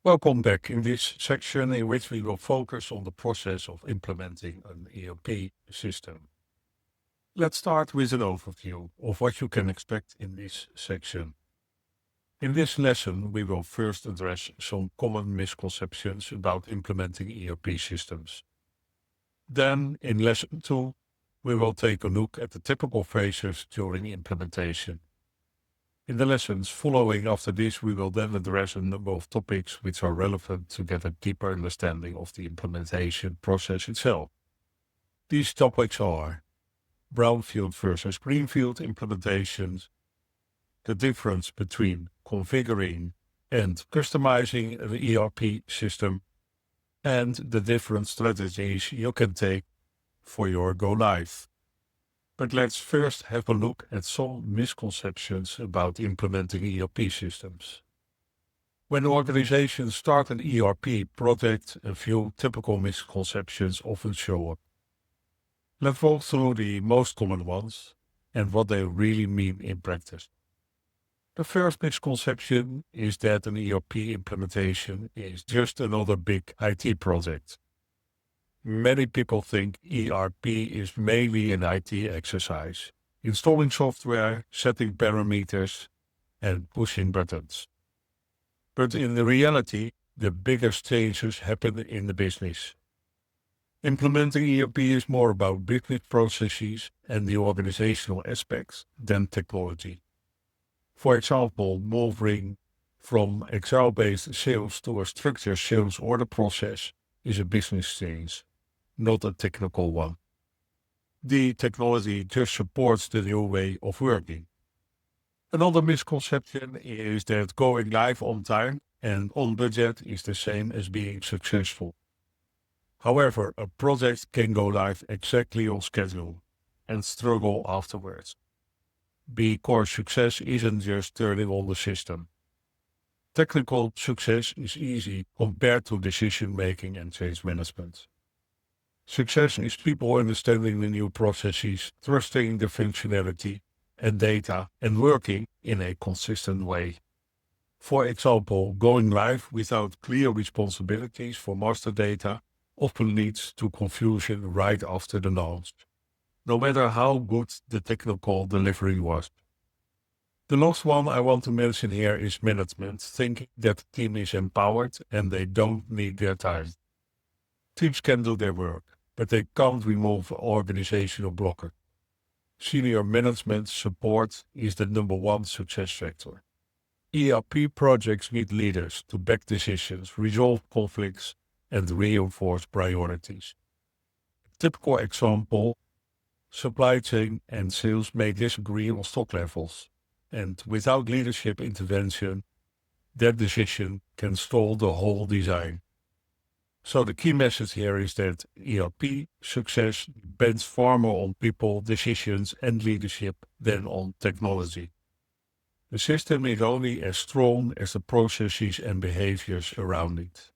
Welcome back in this section in which we will focus on the process of implementing an ERP system. Let's start with an overview of what you can expect in this section. In this lesson, we will first address some common misconceptions about implementing ERP systems. Then, in lesson 2, we will take a look at the typical phases during implementation. In the lessons following after this, we will then address a number of topics which are relevant to get a deeper understanding of the implementation process itself. These topics are brownfield versus greenfield implementations, the difference between configuring and customizing an ERP system, and the different strategies you can take for your go live. But let's first have a look at some misconceptions about implementing ERP systems. When organizations start an ERP project, a few typical misconceptions often show up. Let's walk through the most common ones and what they really mean in practice. The first misconception is that an ERP implementation is just another big IT project. Many people think ERP is mainly an IT exercise, installing software, setting parameters, and pushing buttons. But in reality, the biggest changes happen in the business. Implementing ERP is more about business processes and the organizational aspects than technology. For example, moving from Excel-based sales to a structured sales order process is a business change, not a technical one. The technology just supports the new way of working. Another misconception is that going live on time and on budget is the same as being successful. However, a project can go live exactly on schedule and struggle afterwards, because success isn't just turning on the system. Technical success is easy compared to decision making and change management. Success is people understanding the new processes, trusting the functionality and data, and working in a consistent way. For example, going live without clear responsibilities for master data often leads to confusion right after the launch, no matter how good the technical delivery was. The last one I want to mention here is management thinking that the team is empowered and they don't need their time. Teams can do their work, but they can't remove an organizational blocker. Senior management support is the number one success factor. ERP projects need leaders to back decisions, resolve conflicts, and reinforce priorities. Typical example, supply chain and sales may disagree on stock levels, and without leadership intervention, that decision can stall the whole design. So the key message here is that ERP success depends far more on people, decisions, and leadership than on technology. The system is only as strong as the processes and behaviors around it.